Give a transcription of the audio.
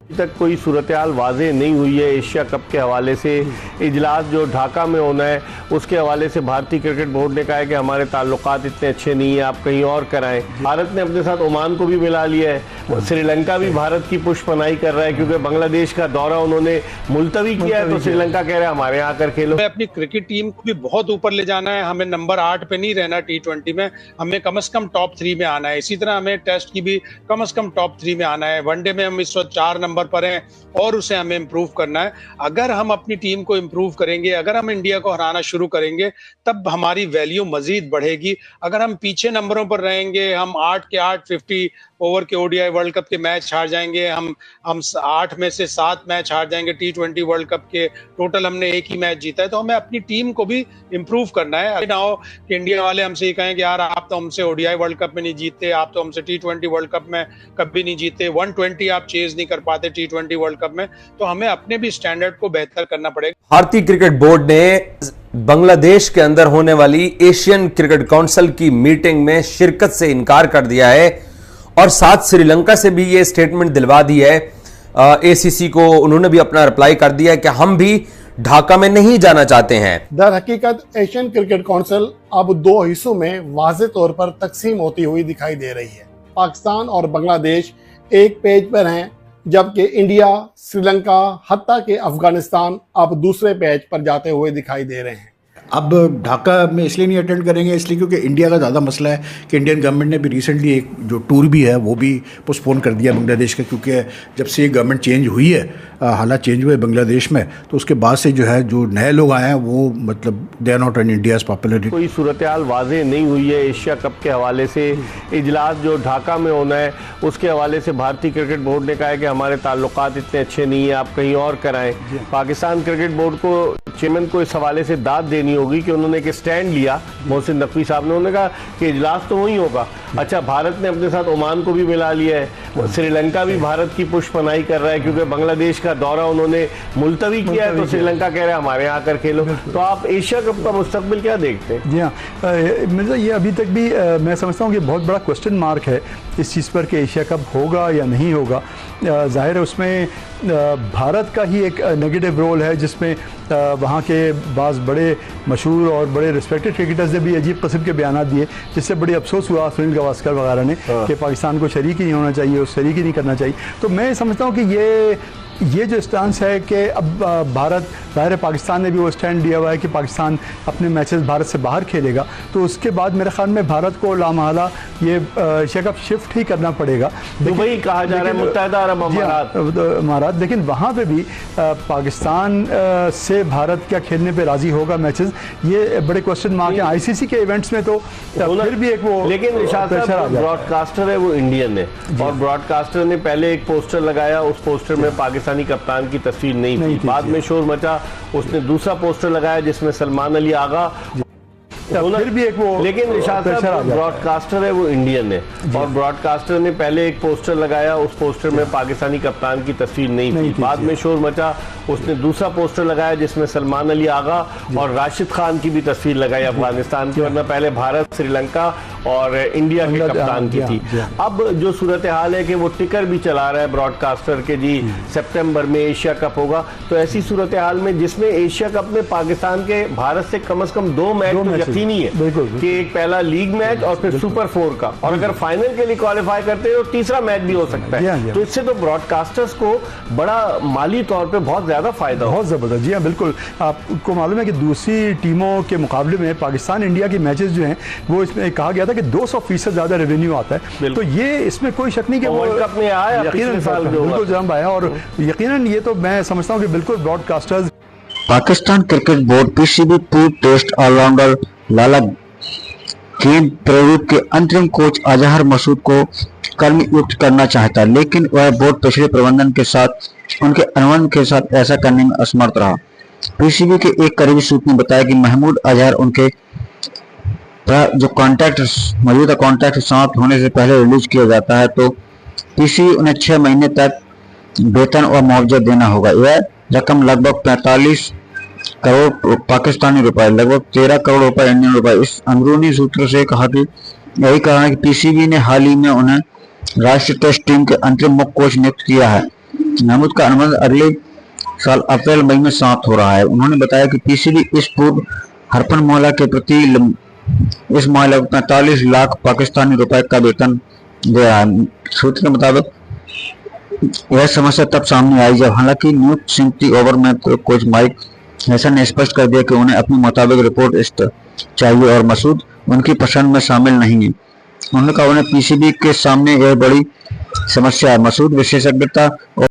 अभी तक कोई सूरत हाल वाज़ेह नहीं हुई है एशिया कप के हवाले से। इजलास जो ढाका में होना है उसके हवाले से भारतीय क्रिकेट बोर्ड ने कहा है कि हमारे ताल्लुकात इतने अच्छे नहीं है, आप कहीं और कराएं। भारत ने अपने साथ ओमान को भी मिला लिया है। श्रीलंका भी भारत की पुष्पनाई कर रहा है क्योंकि बांग्लादेश का दौरा उन्होंने मुलतवी किया है, तो श्रीलंका कह रहे हैं हमारे यहाँ आकर खेलो। अपनी क्रिकेट टीम को भी बहुत ऊपर ले जाना है, हमें नंबर 8 पे नहीं रहना T20 में, हमें कम से कम टॉप 3 में आना है। इसी तरह हमें टेस्ट की भी कम से कम टॉप 3 में आना है। वनडे में हम इस वक्त 4 नंबर पर हैं और उसे हमें इम्प्रूव करना है। अगर हम अपनी टीम को इम्प्रूव करेंगे, अगर हम इंडिया को हराना शुरू करेंगे, तब हमारी वैल्यू मजीद बढ़ेगी। अगर हम पीछे नंबरों पर रहेंगे, हम 8 के 8 50 ओवर के ODI वर्ल्ड कप के मैच हार जाएंगे, हम 8 में से 7 मैच हार जाएंगे T20 वर्ल्ड कप के, टोटल हमने एक ही मैच जीता है। तो हमें अपनी टीम को भी इम्प्रूव करना है। अभी ना हो कि इंडिया वाले हमसे ये कहें कि यार आप तो हमसे ODI वर्ल्ड कप में नहीं जीतते, आप तो हमसे T20 वर्ल्ड कप में कभी नहीं जीते, 120 आप चेज नहीं कर पाते T20 वर्ल्ड कप में। तो हमें अपने भी स्टैंडर्ड को बेहतर करना पड़ेगा। भारतीय क्रिकेट बोर्ड ने बांग्लादेश के अंदर होने वाली एशियन क्रिकेट काउंसिल की मीटिंग में शिरकत से इनकार कर दिया है और साथ श्रीलंका से भी ये स्टेटमेंट दिलवा दी है। ACC को उन्होंने भी अपना रिप्लाई कर दिया है कि हम भी ढाका में नहीं जाना चाहते हैं। दर हकीकत एशियन क्रिकेट काउंसिल अब 2 हिस्सों में वाज़ेह तौर पर तकसीम होती हुई दिखाई दे रही है। पाकिस्तान और बांग्लादेश एक पेज पर हैं, जबकि इंडिया, श्रीलंका, हत्ता के अफगानिस्तान अब दूसरे पेज पर जाते हुए दिखाई दे रहे हैं। अब ढाका में इसलिए नहीं अटेंड करेंगे, इसलिए क्योंकि इंडिया का ज़्यादा मसला है कि इंडियन गवर्नमेंट ने भी रिसेंटली एक जो टूर भी है वो भी पोस्टपोन कर दिया बांग्लादेश का, क्योंकि जब से ये गवर्नमेंट चेंज हुई है, हालात चेंज हुए बांग्लादेश में, तो उसके बाद से जो है जो नए लोग आए हैं वो मतलब they are not in India's popularity. कोई सूरत हाल वाज़ेह नहीं हुई है एशिया कप के हवाले से। इजलास जो ढाका में होना है उसके हवाले से भारतीय क्रिकेट बोर्ड ने कहा है कि हमारे ताल्लुकात इतने अच्छे नहीं है, आप कहीं और कराएं। पाकिस्तान क्रिकेट बोर्ड को, चेयरमैन को इस हवाले से दाद देनी होगी कि उन्होंने एक स्टैंड लिया। मोहसिन नकवी साहब ने उन्होंने कहा कि इजलास तो वही होगा। अच्छा, भारत ने अपने साथ ओमान को भी मिला लिया है। श्रीलंका भी भारत की पुष्पनाई कर रहा है क्योंकि बांग्लादेश का दौरा उन्होंने मुलतवी किया है, तो श्रीलंका कह रहे हैं हमारे यहाँ आकर खेलो। तो आप एशिया कप का मुस्तकबिल क्या देखते हैं? जी हाँ, मिर्जा, ये अभी तक भी मैं समझता हूँ कि बहुत बड़ा क्वेश्चन मार्क है इस चीज़ पर कि एशिया कप होगा या नहीं होगा। जाहिर है उसमें भारत का ही एक नेगेटिव रोल है, जिसमें वहाँ के बाज़ बड़े मशहूर और बड़े रिस्पेक्टेड क्रिकेटर्स ने भी अजीब किस्म के बयान दिए, जिससे बड़ी अफसोस हुआ सुनील गावस्कर वगैरह ने कि पाकिस्तान को शरीक ही नहीं होना चाहिए, उस शरीक ही नहीं करना चाहिए। तो मैं समझता हूँ कि ये जो स्टांस है कि अब भारत, ज़ाहिर है पाकिस्तान ने भी वो स्टैंड लिया हुआ है कि पाकिस्तान अपने मैचेस भारत से बाहर खेलेगा, तो उसके बाद मेरे ख्याल में भारत को लामहला ये एशिया कप शिफ्ट ही करना पड़ेगा। दुबई कहा जा रहा है, मुत्तहिदा अरब अमारात, लेकिन वहाँ पे भी पाकिस्तान से भारत क्या खेलने पे राज़ी होगा मैचेस, ये बड़े क्वेश्चन मार्क है। ICC के इवेंट्स में तो फिर भी एक वो, लेकिन ब्रॉडकास्टर है वो इंडियन है, और ब्रॉडकास्टर ने पहले एक पोस्टर लगाया, उस पोस्टर में पाकिस्तानी कप्तान की तस्वीर नहीं थी। बाद में शोर मचा, उसने दूसरा पोस्टर लगाया जिसमें सलमान अली आगा, फिर भी एक वो, लेकिन ब्रॉडकास्टर है वो इंडियन है, और ब्रॉडकास्टर ने पहले एक पोस्टर लगाया, उस पोस्टर में पाकिस्तानी कप्तान की तस्वीर नहीं थी। बाद में शोर मचा, उसने दूसरा पोस्टर लगाया जिसमें सलमान अली आगा और राशिद खान की भी तस्वीर लगाई अफगानिस्तान की, वरना पहले भारत, श्रीलंका और इंडिया के कप्तान की थी। अब जो सूरत हाल है कि वो टिकर भी चला रहा है ब्रॉडकास्टर के जी सितंबर में एशिया कप होगा, तो ऐसी सूरत हाल में जिसमें एशिया कप में पाकिस्तान के भारत से कम 2 मैच यकीनी है कि एक पहला लीग मैच और फिर सुपर 4 का, और अगर फाइनल के लिए क्वालिफाई करते हैं तो तीसरा मैच भी हो सकता है। तो इससे तो ब्रॉडकास्टर्स को बड़ा माली तौर पे बहुत ज्यादा फायदा, बहुत जबरदस्त। जी हाँ, बिल्कुल। आपको मालूम है कि दूसरी टीमों के मुकाबले में पाकिस्तान इंडिया की मैचेस जो हैं वो इसमें कहा गया था कि 200% ज्यादा रेवेन्यू आता है, तो ये इसमें कोई शक नहीं कि वो वर्ल्ड कप में आया, पिछले साल बिल्कुल जंप आया, और यकीनन ये तो मैं समझता हूँ कि बिल्कुल broadcasters. Pakistan cricket board PCB पूर्व टेस्ट ऑलराउंडर लाला गेंद प्रयोग के अंतरिम कोच अजहर मसूद को कर्मयुक्त करना चाहता, लेकिन वह बोर्ड पिछले प्रबंधन के साथ उनके अनुबंध के साथ ऐसा करने में असमर्थ रहा। PCB के एक करीबी सूत्र ने बताया कि महमूद अजहर उनके जो कॉन्ट्रैक्ट, मौजूदा कॉन्ट्रैक्ट समाप्त होने से पहले रिलीज किया जाता है, तो PCB उन्हें 6 महीने तक वेतन और मुआवजा देना होगा। यह रकम लगभग 45 करोड़ पाकिस्तानी रुपए, लगभग 13 करोड़ रुपए इंडियन रुपए। इस अंदरूनी सूत्र से कहा कि यही कारण है कि PCB ने हाल ही में उन्हें राष्ट्रीय टेस्ट टीम के अंतरिम मुख्य कोच नियुक्त किया है। महमूद का अनुबंध अगले साल अप्रैल मई में समाप्त हो रहा है। उन्होंने बताया कि पीसीबी इस पूर्व हरपन मोहल्ला के प्रति इस महिला को 45 लाख पाकिस्तानी रुपए का वेतन दे रहा है। सूत्र के मुताबिक यह समस्या तब सामने आई जब हालांकि न्यूज 70 ओवर में कोच माइक हैसन ने स्पष्ट कर दिया कि उन्हें अपने मुताबिक रिपोर्ट चाहिए और मसूद उनकी पसंद में शामिल नहीं है। उन्होंने कहा उन्हें पीसीबी के सामने यह बड़ी समस्या है। मसूद विशेषज्ञता